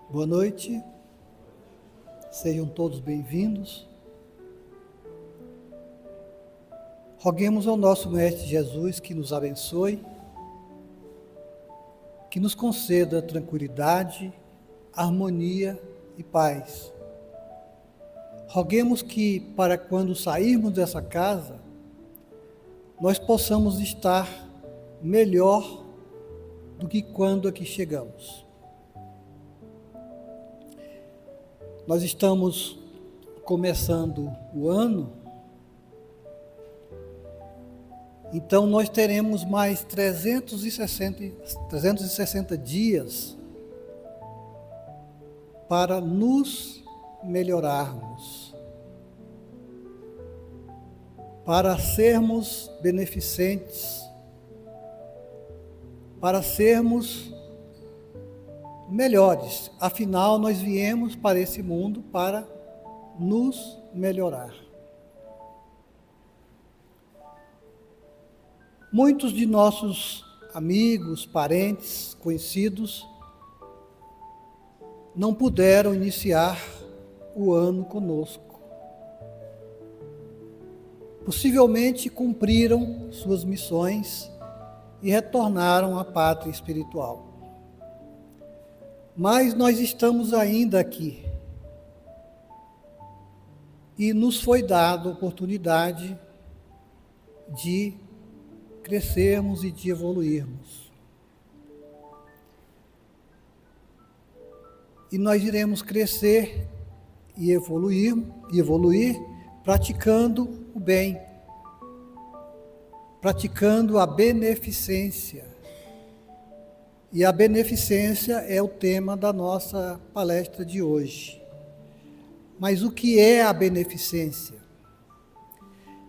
Boa noite, sejam todos bem-vindos. Roguemos ao nosso Mestre Jesus que nos abençoe, que nos conceda tranquilidade, harmonia e paz. Roguemos que, para quando sairmos dessa casa, nós possamos estar melhor do que quando aqui chegamos. Nós estamos começando o ano, então nós teremos mais 360 dias para nos melhorarmos, para sermos beneficentes, para sermos melhores. Afinal, nós viemos para esse mundo para nos melhorar. Muitos de nossos amigos, parentes, conhecidos não puderam iniciar o ano conosco. Possivelmente cumpriram suas missões e retornaram à pátria espiritual. Mas nós estamos ainda aqui e nos foi dada a oportunidade de crescermos e de evoluirmos. E nós iremos crescer e evoluir praticando o bem, praticando a beneficência. E a beneficência é o tema da nossa palestra de hoje. Mas o que é a beneficência?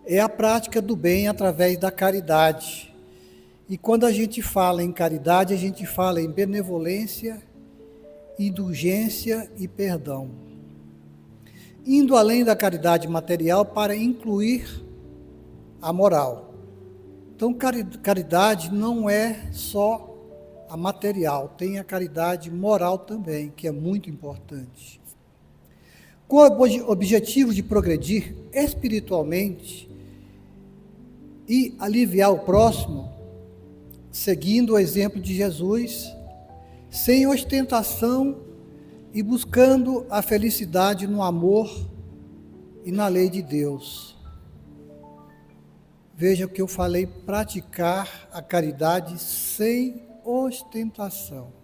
É a prática do bem através da caridade. E quando a gente fala em caridade, a gente fala em benevolência, indulgência e perdão. Indo além da caridade material para incluir a moral. Então, caridade não é só a material, tem a caridade moral também, que é muito importante. Com o objetivo de progredir espiritualmente e aliviar o próximo, seguindo o exemplo de Jesus, sem ostentação e buscando a felicidade no amor e na lei de Deus. Veja o que eu falei, praticar a caridade sem ostentação.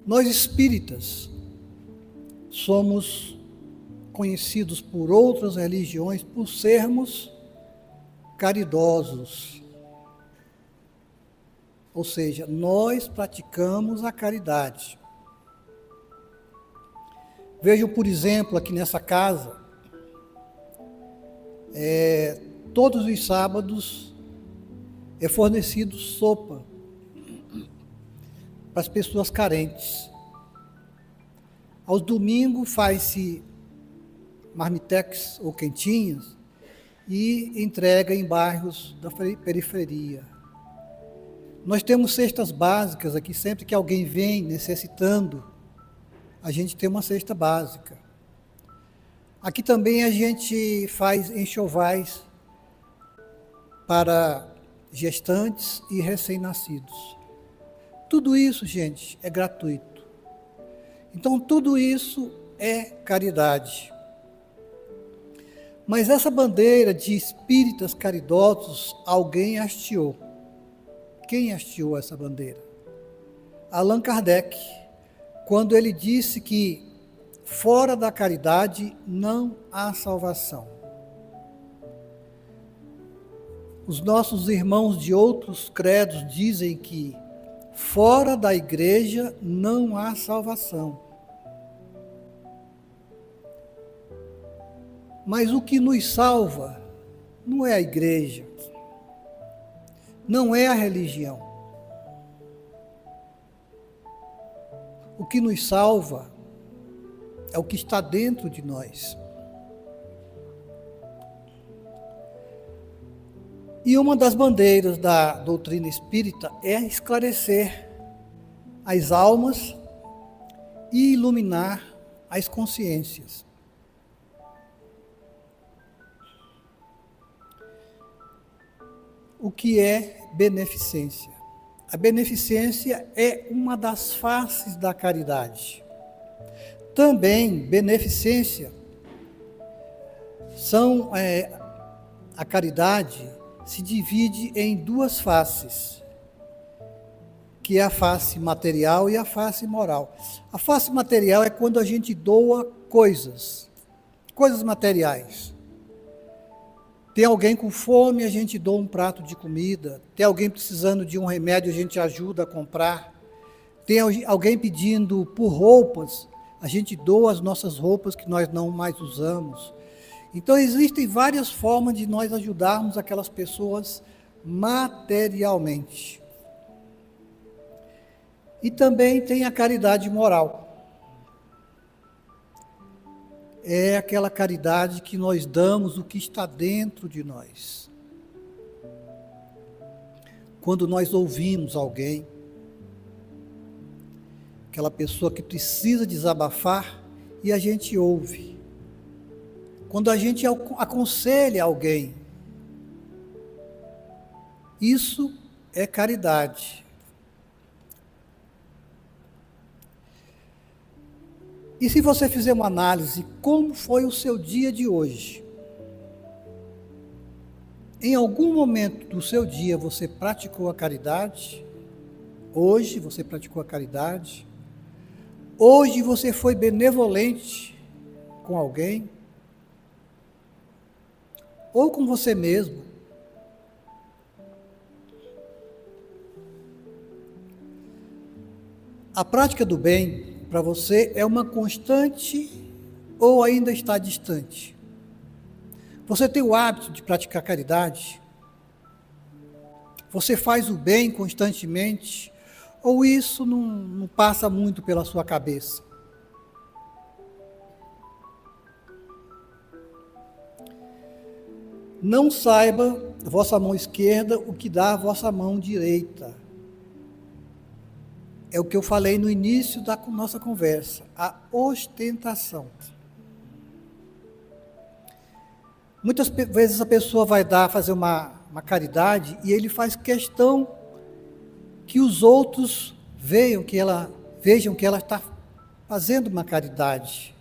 Nós espíritas somos conhecidos por outras religiões por sermos caridosos. Ou seja, nós praticamos a caridade. Vejam, por exemplo, aqui nessa casa, todos os sábados é fornecido sopa para as pessoas carentes. Aos domingos faz-se marmitex ou quentinhas e entrega em bairros da periferia. Nós temos cestas básicas aqui, sempre que alguém vem necessitando, a gente tem uma cesta básica. Aqui também a gente faz enxovais para gestantes e recém-nascidos. Tudo isso, gente, é gratuito. Então, tudo isso é caridade. Mas essa bandeira de espíritas caridosos, alguém hasteou. Quem hasteou essa bandeira? Allan Kardec, quando ele disse que fora da caridade não há salvação. Os nossos irmãos de outros credos dizem que fora da igreja não há salvação. Mas o que nos salva não é a igreja, não é a religião. O que nos salva é o que está dentro de nós. E uma das bandeiras da doutrina espírita é esclarecer as almas e iluminar as consciências. O que é beneficência? A beneficência é uma das faces da caridade. Também, beneficência a caridade se divide em duas faces, que é a face material e a face moral. A face material é quando a gente doa coisas materiais. Tem alguém com fome, a gente doa um prato de comida. Tem alguém precisando de um remédio, a gente ajuda a comprar. Tem alguém pedindo por roupas, a gente doa as nossas roupas que nós não mais usamos. Então, existem várias formas de nós ajudarmos aquelas pessoas materialmente. E também tem a caridade moral. É aquela caridade que nós damos o que está dentro de nós. Quando nós ouvimos alguém, aquela pessoa que precisa desabafar e a gente ouve. Quando a gente aconselha alguém, isso é caridade. E se você fizer uma análise, como foi o seu dia de hoje? Em algum momento do seu dia você praticou a caridade? Hoje você praticou a caridade? Hoje você foi benevolente com alguém? Ou com você mesmo? A prática do bem para você é uma constante ou ainda está distante? Você tem o hábito de praticar caridade? Você faz o bem constantemente? Ou isso não passa muito pela sua cabeça? Não saiba vossa mão esquerda o que dá a vossa mão direita. É o que eu falei no início da nossa conversa, a ostentação. Muitas vezes a pessoa vai fazer uma caridade e ele faz questão que os outros vejam que ela está fazendo uma caridade.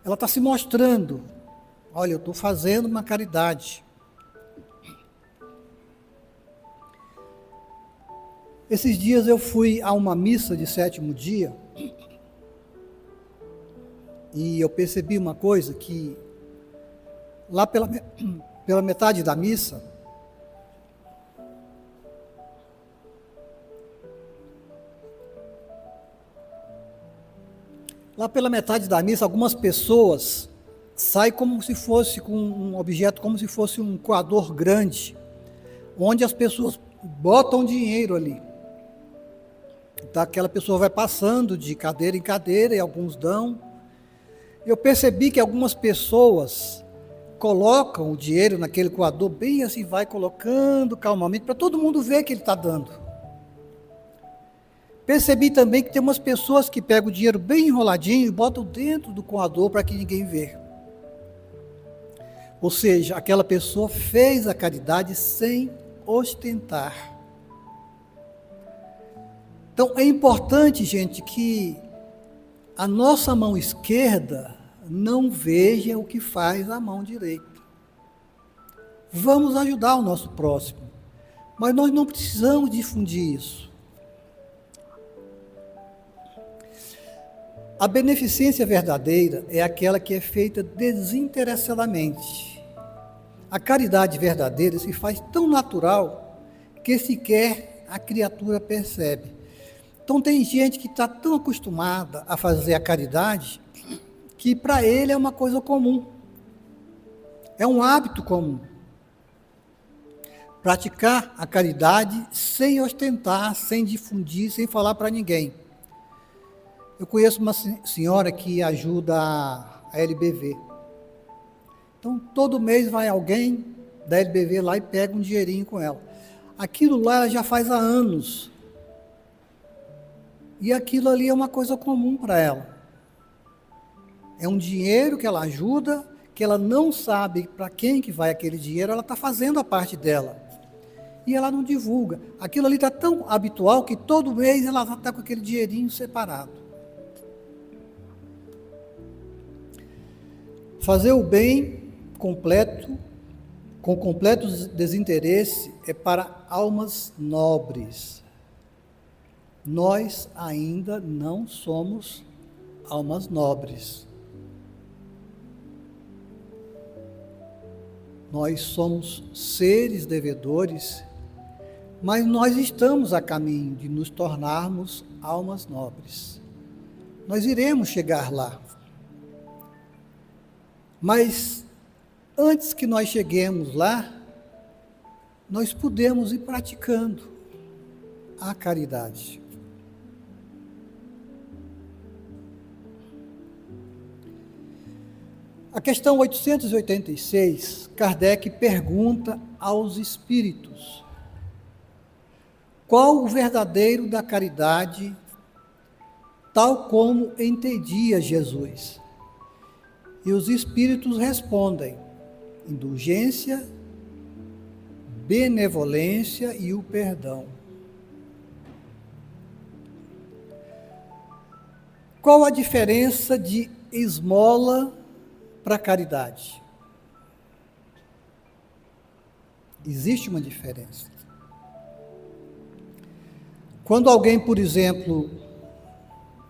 Ela está se mostrando. Olha, eu estou fazendo uma caridade. Esses dias eu fui a uma missa de 7º dia e eu percebi uma coisa, que lá pela metade da missa, algumas pessoas saem como se fosse com um objeto, como se fosse um coador grande, onde as pessoas botam dinheiro ali. Então aquela pessoa vai passando de cadeira em cadeira e alguns dão. Eu percebi que algumas pessoas colocam o dinheiro naquele coador bem assim, vai colocando calmamente, para todo mundo ver que ele está dando. Percebi também que tem umas pessoas que pegam o dinheiro bem enroladinho e botam dentro do coador para que ninguém vê. Ou seja, aquela pessoa fez a caridade sem ostentar. Então é importante, gente, que a nossa mão esquerda não veja o que faz a mão direita. Vamos ajudar o nosso próximo, mas nós não precisamos difundir isso. A beneficência verdadeira é aquela que é feita desinteressadamente. A caridade verdadeira se faz tão natural que sequer a criatura percebe. Então tem gente que está tão acostumada a fazer a caridade que para ele é uma coisa comum. É um hábito comum. Praticar a caridade sem ostentar, sem difundir, sem falar para ninguém. Eu conheço uma senhora que ajuda a LBV. Então todo mês vai alguém da LBV lá e pega um dinheirinho com ela. Aquilo lá ela já faz há anos. E aquilo ali é uma coisa comum para ela. É um dinheiro que ela ajuda, que ela não sabe para quem que vai aquele dinheiro, ela está fazendo a parte dela. E ela não divulga. Aquilo ali está tão habitual que todo mês ela está com aquele dinheirinho separado. Fazer o bem completo, com completo desinteresse, é para almas nobres. Nós ainda não somos almas nobres. Nós somos seres devedores, mas nós estamos a caminho de nos tornarmos almas nobres. Nós iremos chegar lá. Mas antes que nós cheguemos lá, nós podemos ir praticando a caridade. A questão 886, Kardec pergunta aos espíritos: qual o verdadeiro da caridade, tal como entendia Jesus? E os espíritos respondem: indulgência, benevolência e o perdão. Qual a diferença de esmola para caridade? Existe uma diferença. Quando alguém, por exemplo,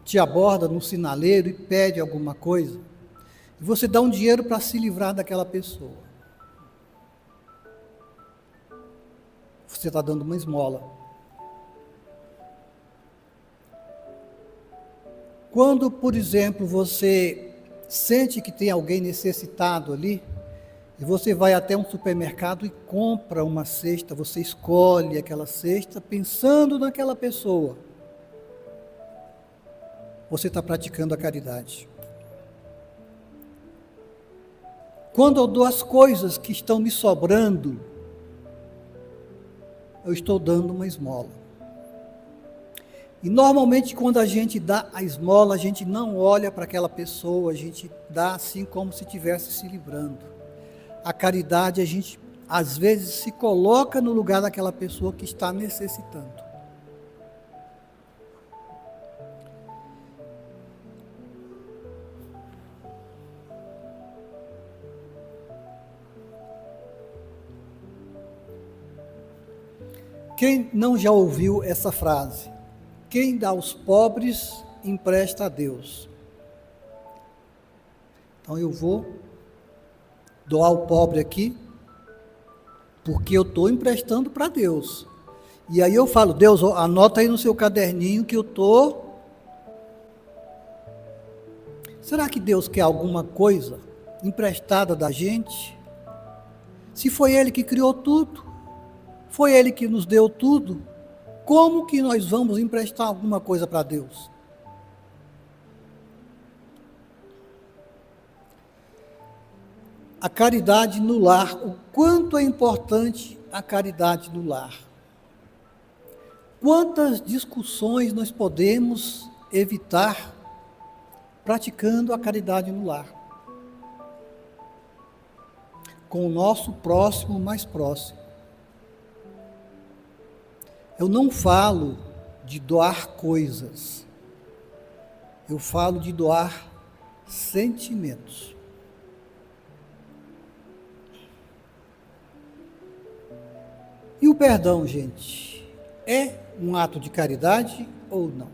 te aborda no sinaleiro e pede alguma coisa, e você dá um dinheiro para se livrar daquela pessoa, você está dando uma esmola. Quando, por exemplo, você sente que tem alguém necessitado ali, e você vai até um supermercado e compra uma cesta, você escolhe aquela cesta pensando naquela pessoa, você está praticando a caridade. Quando eu dou as coisas que estão me sobrando, eu estou dando uma esmola. E normalmente quando a gente dá a esmola, a gente não olha para aquela pessoa, a gente dá assim como se estivesse se livrando. A caridade, a gente às vezes se coloca no lugar daquela pessoa que está necessitando. Quem não já ouviu essa frase? Quem dá aos pobres, empresta a Deus. Então eu vou doar ao pobre aqui, porque eu estou emprestando para Deus. E aí eu falo: Deus, anota aí no seu caderninho que eu estou... Será que Deus quer alguma coisa emprestada da gente? Se foi Ele que criou tudo, foi Ele que nos deu tudo, como que nós vamos emprestar alguma coisa para Deus? A caridade no lar, o quanto é importante a caridade no lar. Quantas discussões nós podemos evitar praticando a caridade no lar? Com o nosso próximo mais próximo. Eu não falo de doar coisas, eu falo de doar sentimentos. E o perdão, gente, é um ato de caridade ou não?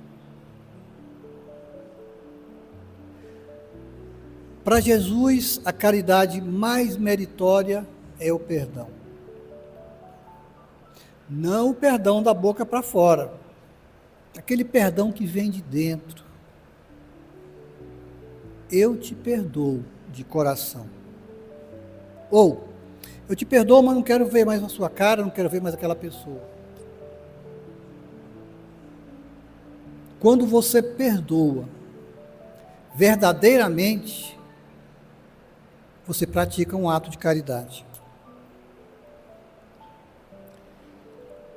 Para Jesus, a caridade mais meritória é o perdão. Não o perdão da boca para fora, aquele perdão que vem de dentro. Eu te perdoo de coração. Ou, eu te perdoo, mas não quero ver mais a sua cara, não quero ver mais aquela pessoa. Quando você perdoa verdadeiramente, você pratica um ato de caridade.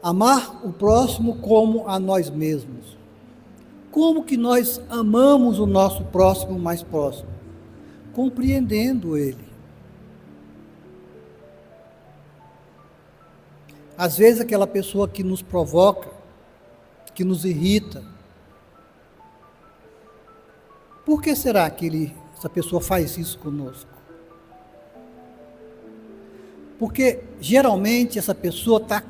Amar o próximo como a nós mesmos. Como que nós amamos o nosso próximo mais próximo? Compreendendo ele. Às vezes aquela pessoa que nos provoca, que nos irrita, por que será que essa pessoa faz isso conosco? Porque geralmente essa pessoa está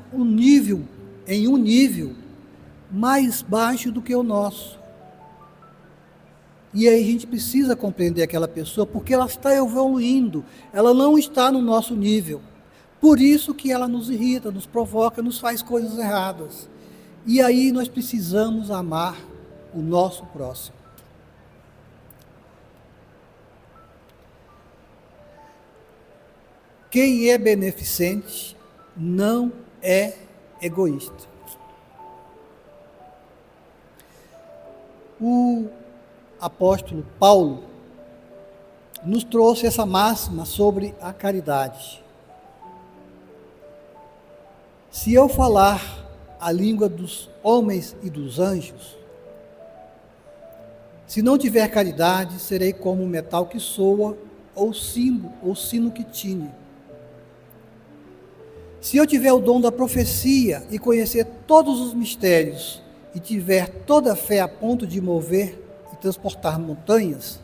em um nível mais baixo do que o nosso. E aí a gente precisa compreender aquela pessoa, porque ela está evoluindo, ela não está no nosso nível. Por isso que ela nos irrita, nos provoca, nos faz coisas erradas. E aí nós precisamos amar o nosso próximo. Quem é beneficente não é egoísta. O apóstolo Paulo nos trouxe essa máxima sobre a caridade. Se eu falar a língua dos homens e dos anjos, se não tiver caridade, serei como um metal que soa ou sino que tine. Se eu tiver o dom da profecia e conhecer todos os mistérios e tiver toda a fé a ponto de mover e transportar montanhas,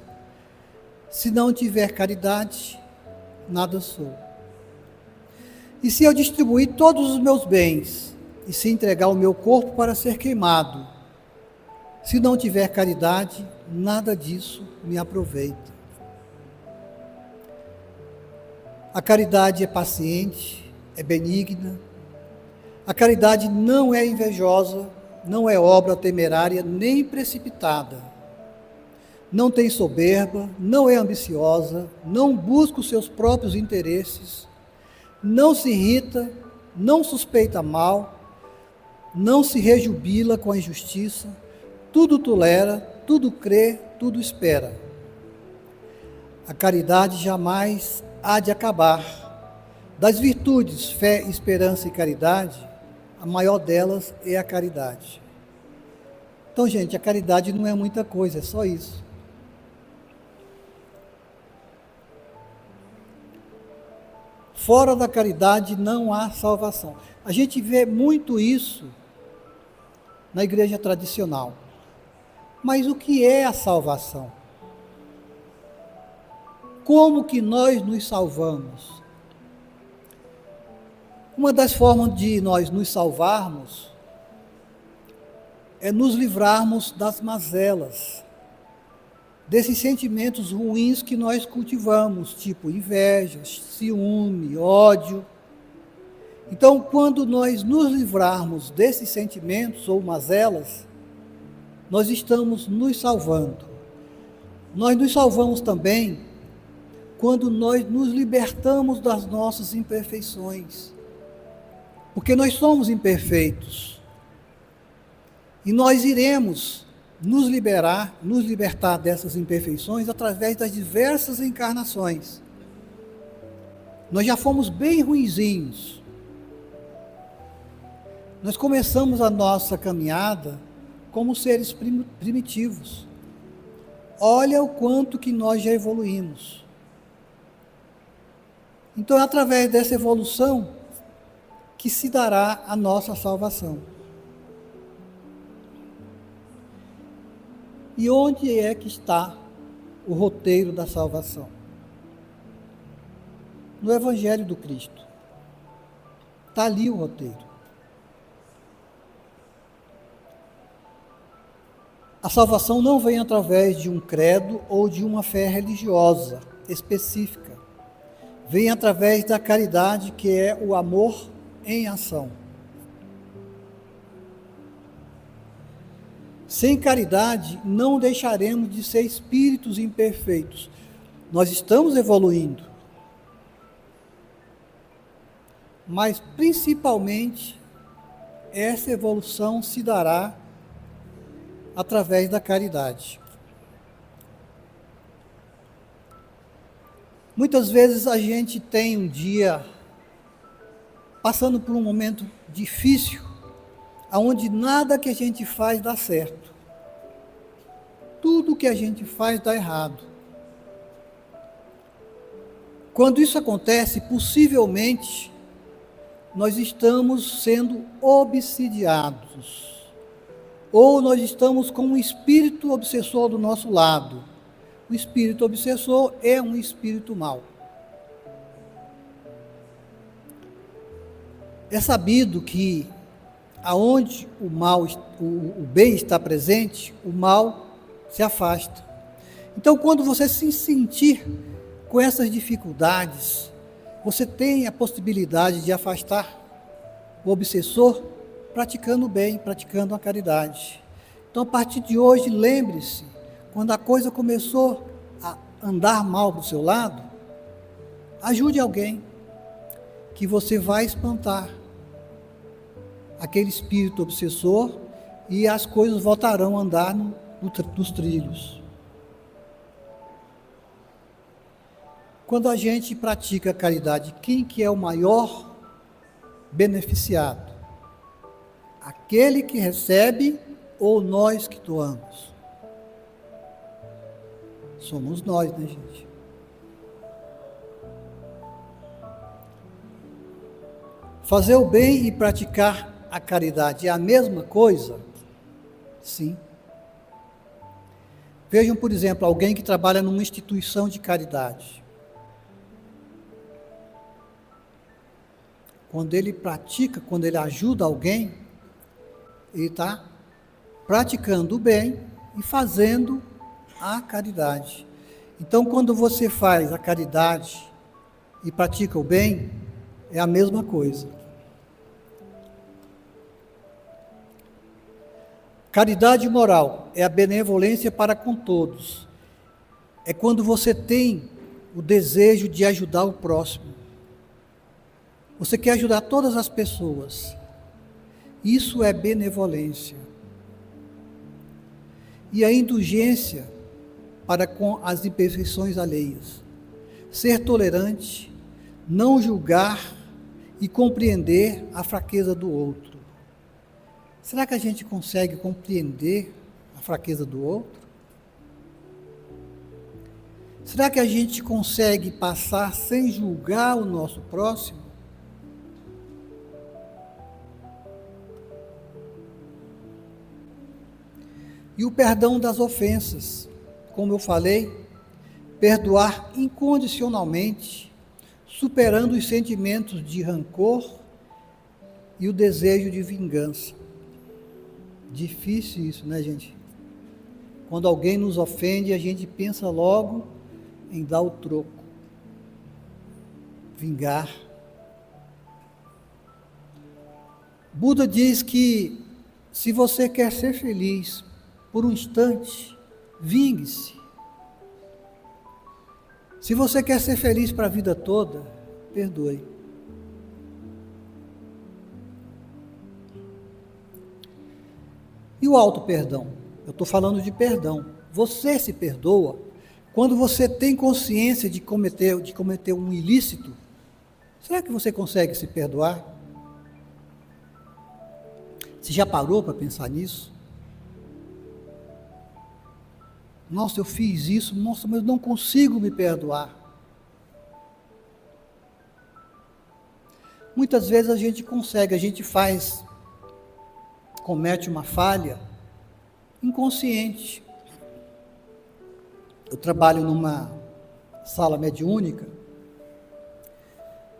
se não tiver caridade, nada sou. E se eu distribuir todos os meus bens e se entregar o meu corpo para ser queimado, se não tiver caridade, nada disso me aproveita. A caridade é paciente, é benigna. A caridade não é invejosa, não é obra temerária nem precipitada. Não tem soberba, não é ambiciosa, não busca os seus próprios interesses, não se irrita, não suspeita mal, não se rejubila com a injustiça, tudo tolera, tudo crê, tudo espera. A caridade jamais há de acabar. Das virtudes, fé, esperança e caridade, a maior delas é a caridade. Então, gente, a caridade não é muita coisa, é só isso. Fora da caridade não há salvação. A gente vê muito isso na igreja tradicional. Mas o que é a salvação? Como que nós nos salvamos? Uma das formas de nós nos salvarmos é nos livrarmos das mazelas, desses sentimentos ruins que nós cultivamos, tipo inveja, ciúme, ódio. Então, quando nós nos livrarmos desses sentimentos ou mazelas, nós estamos nos salvando. Nós nos salvamos também quando nós nos libertamos das nossas imperfeições. Porque nós somos imperfeitos. E nós iremos nos libertar dessas imperfeições através das diversas encarnações. Nós já fomos bem ruinzinhos. Nós começamos a nossa caminhada como seres primitivos. Olha o quanto que nós já evoluímos. Então, é através dessa evolução que se dará a nossa salvação. E onde é que está o roteiro da salvação? No Evangelho do Cristo. Está ali o roteiro. A salvação não vem através de um credo ou de uma fé religiosa específica. Vem através da caridade, que é o amor em ação. Sem caridade, não deixaremos de ser espíritos imperfeitos. Nós estamos evoluindo. Mas, principalmente, essa evolução se dará através da caridade. Muitas vezes a gente tem um dia passando por um momento difícil onde nada que a gente faz dá certo. Tudo que a gente faz dá errado. Quando isso acontece, possivelmente, nós estamos sendo obsidiados. Ou nós estamos com um espírito obsessor do nosso lado. O espírito obsessor é um espírito mau. É sabido que aonde o bem está presente, o mal se afasta. Então, quando você se sentir com essas dificuldades, você tem a possibilidade de afastar o obsessor praticando o bem, praticando a caridade. Então, a partir de hoje, lembre-se, quando a coisa começou a andar mal para o seu lado, ajude alguém, que você vai espantar aquele espírito obsessor e as coisas voltarão a andar nos trilhos. Quando a gente pratica a caridade, quem que é o maior beneficiado? Aquele que recebe ou nós que doamos? Somos nós, né, gente? Fazer o bem e praticar a caridade é a mesma coisa? Sim. Vejam, por exemplo, alguém que trabalha numa instituição de caridade. Quando ele pratica, quando ele ajuda alguém, ele está praticando o bem e fazendo a caridade. Então, quando você faz a caridade e pratica o bem, é a mesma coisa. Caridade moral é a benevolência para com todos. É quando você tem o desejo de ajudar o próximo. Você quer ajudar todas as pessoas. Isso é benevolência. E a indulgência para com as imperfeições alheias. Ser tolerante, não julgar e compreender a fraqueza do outro. Será que a gente consegue compreender a fraqueza do outro? Será que a gente consegue passar sem julgar o nosso próximo? E o perdão das ofensas, como eu falei, perdoar incondicionalmente, superando os sentimentos de rancor e o desejo de vingança. Difícil isso, né, gente? Quando alguém nos ofende, a gente pensa logo em dar o troco, vingar. Buda diz que se você quer ser feliz por um instante, vingue-se. Se você quer ser feliz para a vida toda, perdoe. E o auto-perdão? Eu estou falando de perdão. Você se perdoa quando você tem consciência de cometer um ilícito. Será que você consegue se perdoar? Você já parou para pensar nisso? Nossa, eu fiz isso, nossa, mas eu não consigo me perdoar. Muitas vezes a gente consegue, a gente comete uma falha inconsciente. Eu trabalho numa sala mediúnica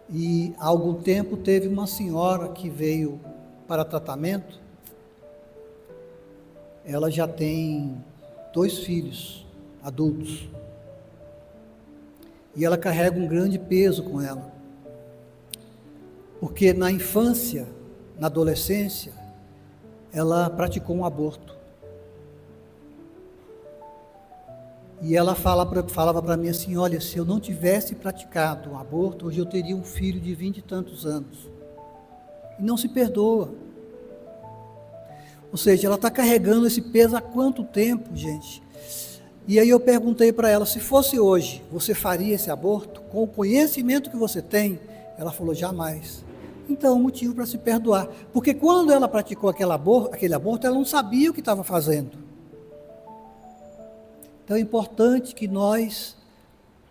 e há algum tempo teve uma senhora que veio para tratamento. Ela já tem 2 filhos adultos e ela carrega um grande peso com ela, porque na infância, na adolescência, ela praticou um aborto. E ela falava para mim assim, olha, se eu não tivesse praticado um aborto, hoje eu teria um filho de 20 e tantos anos. E não se perdoa. Ou seja, ela está carregando esse peso há quanto tempo, gente? E aí eu perguntei para ela, se fosse hoje, você faria esse aborto? Com o conhecimento que você tem? Ela falou, jamais. então é um motivo para se perdoar. Porque quando ela praticou aquele aborto, ela não sabia o que estava fazendo. Então é importante que nós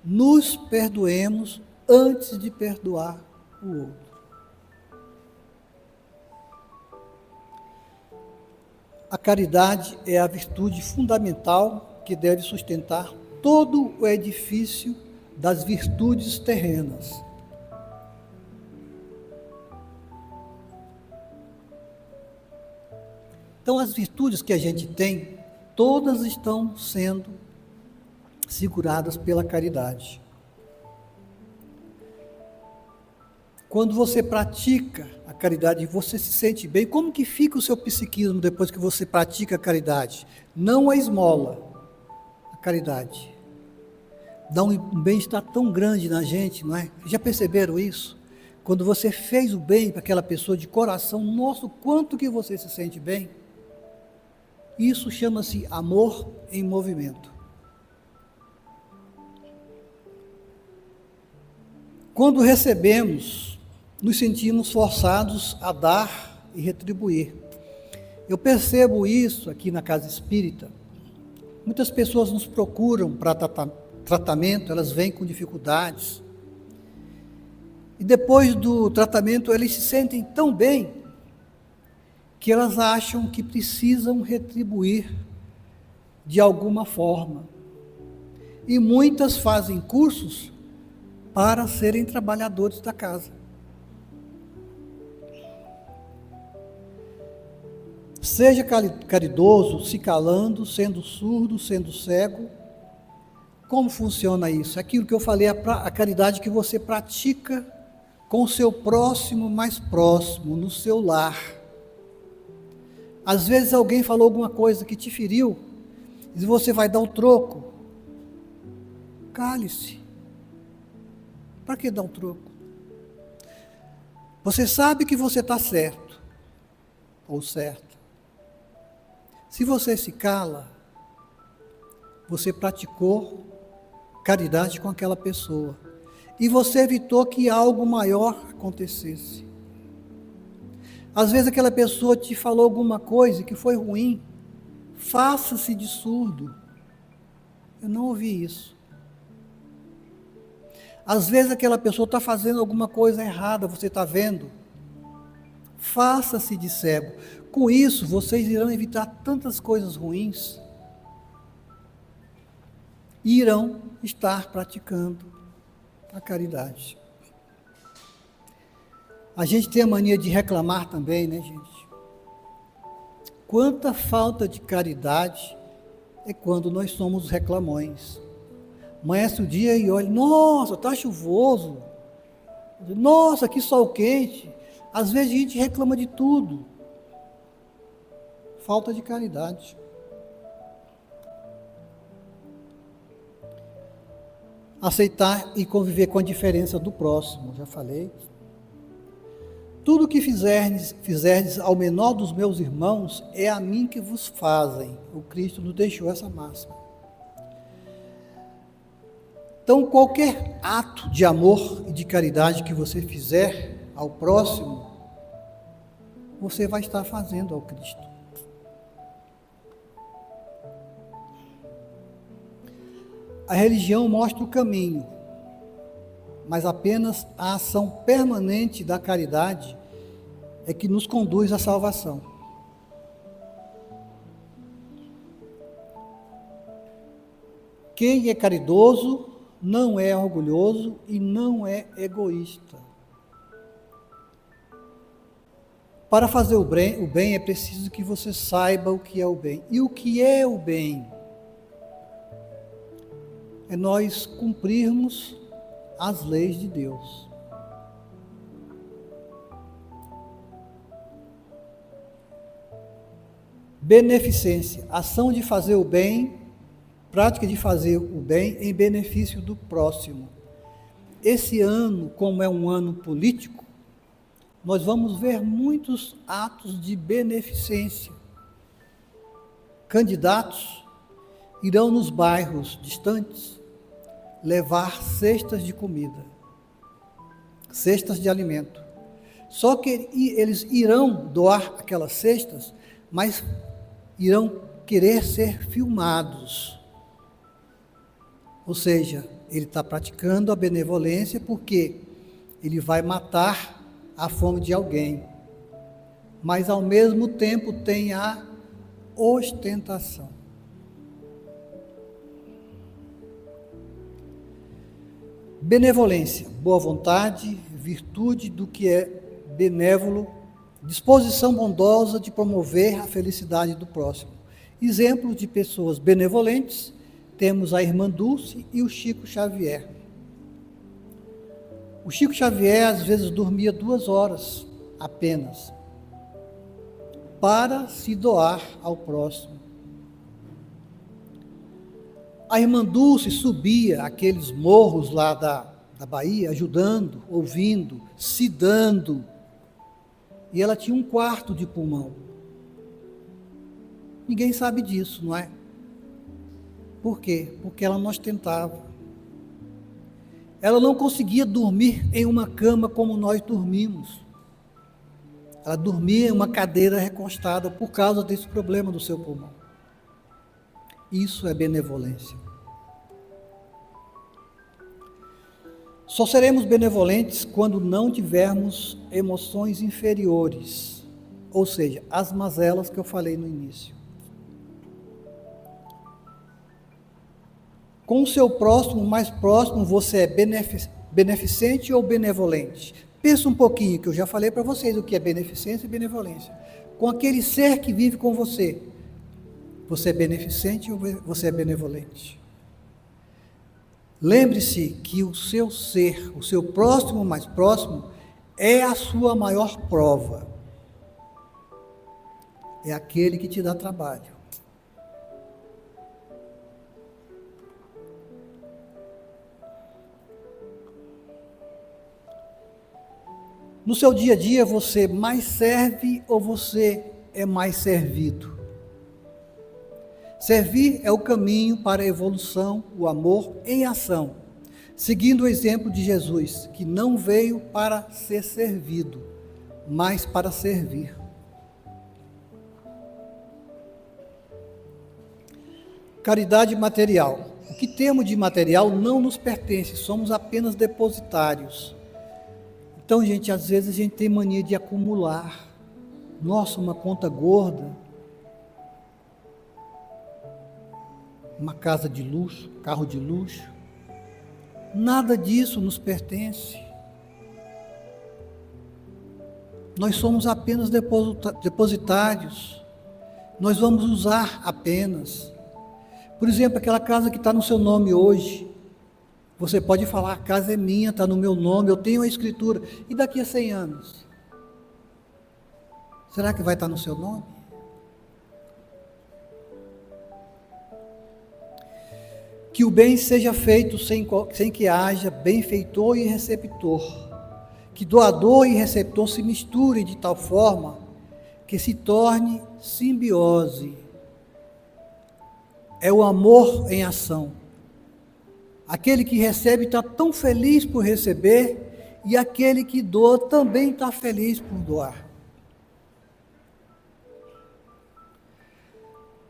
nos perdoemos antes de perdoar o outro. A caridade é a virtude fundamental que deve sustentar todo o edifício das virtudes terrenas. Então, as virtudes que a gente tem, todas estão sendo seguradas pela caridade. Quando você pratica a caridade, você se sente bem. Como que fica o seu psiquismo depois que você pratica a caridade? Não a esmola, a caridade. Dá um bem-estar tão grande na gente, não é? Já perceberam isso? Quando você fez o bem para aquela pessoa de coração, nossa, o quanto que você se sente bem. Isso chama-se amor em movimento. Quando recebemos, nos sentimos forçados a dar e retribuir. Eu percebo isso aqui na Casa Espírita. Muitas pessoas nos procuram para tratamento, elas vêm com dificuldades. E depois do tratamento, elas se sentem tão bem que elas acham que precisam retribuir de alguma forma. E muitas fazem cursos para serem trabalhadores da casa. Seja caridoso, se calando, sendo surdo, sendo cego. Como funciona isso? Aquilo que eu falei, a caridade que você pratica com o seu próximo mais próximo, no seu lar. Às vezes alguém falou alguma coisa que te feriu, e você vai dar um troco. Cale-se. Para que dar um troco? Você sabe que você está certo, ou certa. Se você se cala, você praticou caridade com aquela pessoa. E você evitou que algo maior acontecesse. Às vezes aquela pessoa te falou alguma coisa que foi ruim. Faça-se de surdo. Eu não ouvi isso. Às vezes aquela pessoa está fazendo alguma coisa errada, você está vendo. Faça-se de cego. Com isso, vocês irão evitar tantas coisas ruins. E irão estar praticando a caridade. A gente tem a mania de reclamar também, né, gente? Quanta falta de caridade é quando nós somos reclamões. Amanhece o dia e olha, nossa, está chuvoso. Nossa, que sol quente. Às vezes a gente reclama de tudo. Falta de caridade. Aceitar e conviver com a diferença do próximo, já falei. Tudo que fizerdes ao menor dos meus irmãos, é a mim que vos fazem. O Cristo nos deixou essa máxima. Então, qualquer ato de amor e de caridade que você fizer ao próximo, você vai estar fazendo ao Cristo. A religião mostra o caminho, mas apenas a ação permanente da caridade é que nos conduz à salvação. Quem é caridoso não é orgulhoso e não é egoísta. Para fazer o bem é preciso que você saiba o que é o bem. E o que é o bem? É nós cumprirmos as leis de Deus. Beneficência, ação de fazer o bem, prática de fazer o bem em benefício do próximo. Esse ano, como é um ano político, nós vamos ver muitos atos de beneficência. Candidatos irão nos bairros distantes levar cestas de comida, cestas de alimento, Só que eles irão doar aquelas cestas, mas irão querer ser filmados. Ou seja, ele está praticando a benevolência porque ele vai matar a fome de alguém. Mas ao mesmo tempo tem a ostentação. Benevolência, boa vontade, virtude do que é benévolo, disposição bondosa de promover a felicidade do próximo. Exemplos de pessoas benevolentes, temos a irmã Dulce e o Chico Xavier. O Chico Xavier às vezes dormia 2 horas apenas, para se doar ao próximo. A irmã Dulce subia aqueles morros lá da Bahia, ajudando, ouvindo, se dando. E ela tinha 1/4 de pulmão. Ninguém sabe disso, não é? Por quê? Porque ela não ostentava. Ela não conseguia dormir em uma cama como nós dormimos. Ela dormia em uma cadeira recostada por causa desse problema do seu pulmão. Isso é benevolência. Só seremos benevolentes quando não tivermos emoções inferiores, ou seja, as mazelas que eu falei no início. Com o seu próximo, mais próximo, você é beneficente ou benevolente? Pensa um pouquinho, que eu já falei para vocês o que é beneficência e benevolência. Com aquele ser que vive com você, você é beneficente ou você é benevolente? Lembre-se que o seu ser, o seu próximo mais próximo, é a sua maior prova. É aquele que te dá trabalho. No seu dia a dia, você mais serve ou você é mais servido? Servir é o caminho para a evolução, o amor em ação, seguindo o exemplo de Jesus, que não veio para ser servido, mas para servir. Caridade material. O que temos de material não nos pertence, somos apenas depositários. Então, gente, às vezes a gente tem mania de acumular. Nossa, uma conta gorda, uma casa de luxo, carro de luxo. Nada disso nos pertence. Nós somos apenas depositários. Nós vamos usar apenas. Por exemplo, aquela casa que está no seu nome hoje. Você pode falar, a casa é minha, está no meu nome, eu tenho a escritura. E daqui a 100 anos? Será que vai estar no seu nome? Que o bem seja feito sem que haja benfeitor e receptor. Que doador e receptor se misturem de tal forma que se torne simbiose. É o amor em ação. Aquele que recebe está tão feliz por receber, e aquele que doa também está feliz por doar.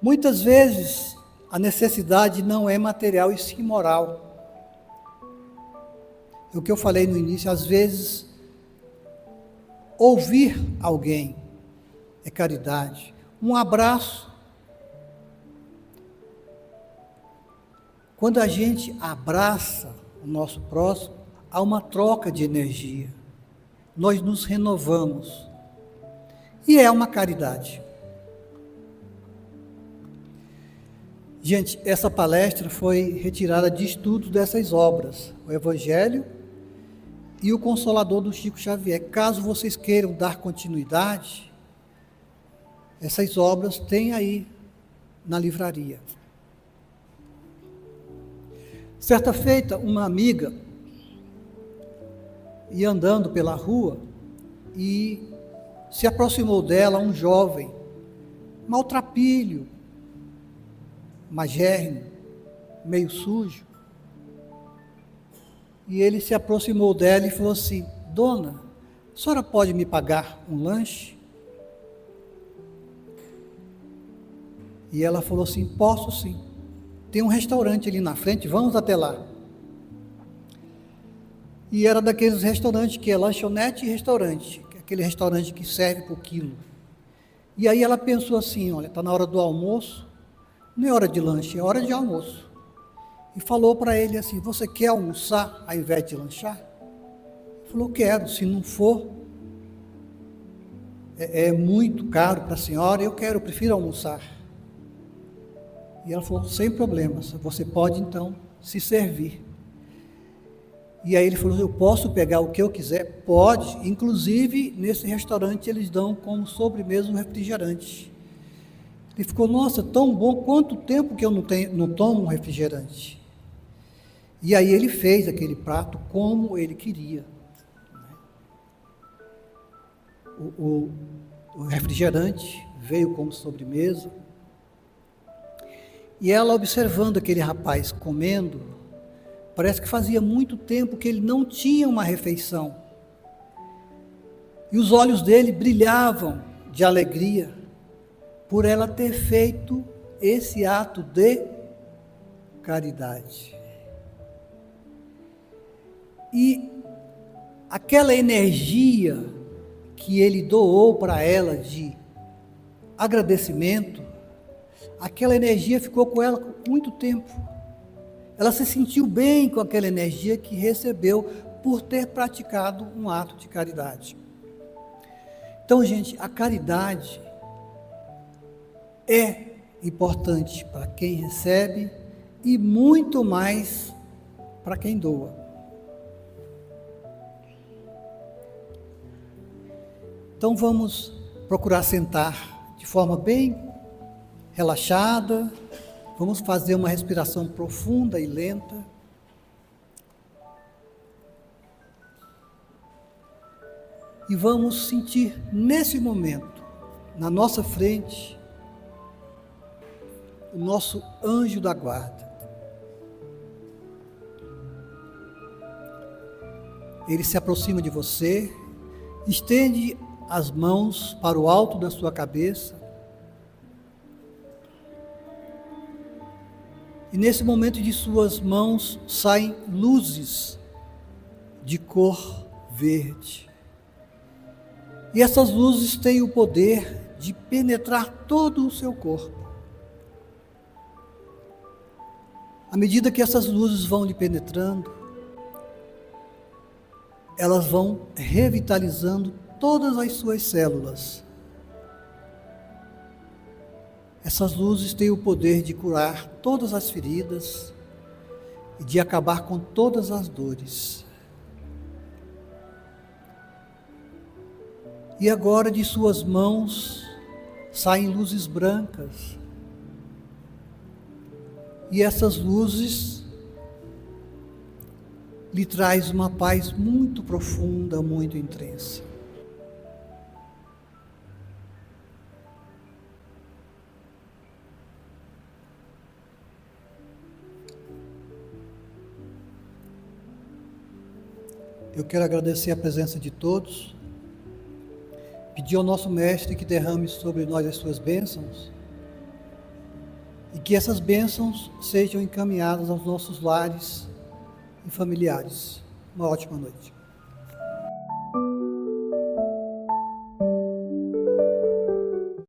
Muitas vezes, a necessidade não é material e sim moral. É o que eu falei no início, às vezes, ouvir alguém é caridade. Um abraço. Quando a gente abraça o nosso próximo, há uma troca de energia. Nós nos renovamos. E é uma caridade. Gente, essa palestra foi retirada de estudos dessas obras, o Evangelho e o Consolador do Chico Xavier. Caso vocês queiram dar continuidade, essas obras tem aí na livraria. Certa feita, uma amiga ia andando pela rua e se aproximou dela um jovem, maltrapilho, magérrimo, meio sujo. E ele se aproximou dela e falou assim: Dona, senhora pode me pagar um lanche? E ela falou assim, posso sim. Tem um restaurante ali na frente, vamos até lá. E era daqueles restaurantes que é lanchonete e restaurante, aquele restaurante que serve por quilo. E aí ela pensou assim, olha, está na hora do almoço, não é hora de lanche, é hora de almoço. E falou para ele assim, você quer almoçar ao invés de lanchar? Ele falou, quero, se não for, é muito caro para a senhora, eu prefiro almoçar. E ela falou, sem problemas, você pode então se servir. E aí ele falou, eu posso pegar o que eu quiser? Pode, inclusive nesse restaurante eles dão como sobremesa um refrigerante. Ele ficou, nossa, tão bom, quanto tempo que eu não tomo um refrigerante? E aí ele fez aquele prato como ele queria. O refrigerante veio como sobremesa. E ela observando aquele rapaz comendo, parece que fazia muito tempo que ele não tinha uma refeição. E os olhos dele brilhavam de alegria por ela ter feito esse ato de caridade. E aquela energia que ele doou para ela de agradecimento, aquela energia ficou com ela por muito tempo. Ela se sentiu bem com aquela energia que recebeu por ter praticado um ato de caridade. Então, gente, a caridade é importante para quem recebe e muito mais para quem doa. Então vamos procurar sentar de forma bem relaxada, vamos fazer uma respiração profunda e lenta. E vamos sentir nesse momento, na nossa frente, o nosso anjo da guarda. Ele se aproxima de você, estende as mãos para o alto da sua cabeça. E nesse momento de suas mãos saem luzes de cor verde. E essas luzes têm o poder de penetrar todo o seu corpo. À medida que essas luzes vão lhe penetrando, elas vão revitalizando todas as suas células. Essas luzes têm o poder de curar todas as feridas e de acabar com todas as dores. E agora de suas mãos saem luzes brancas. E essas luzes lhe traz uma paz muito profunda, muito intensa. Eu quero agradecer a presença de todos, pedir ao nosso Mestre que derrame sobre nós as suas bênçãos e que essas bênçãos sejam encaminhadas aos nossos lares e familiares. Uma ótima noite.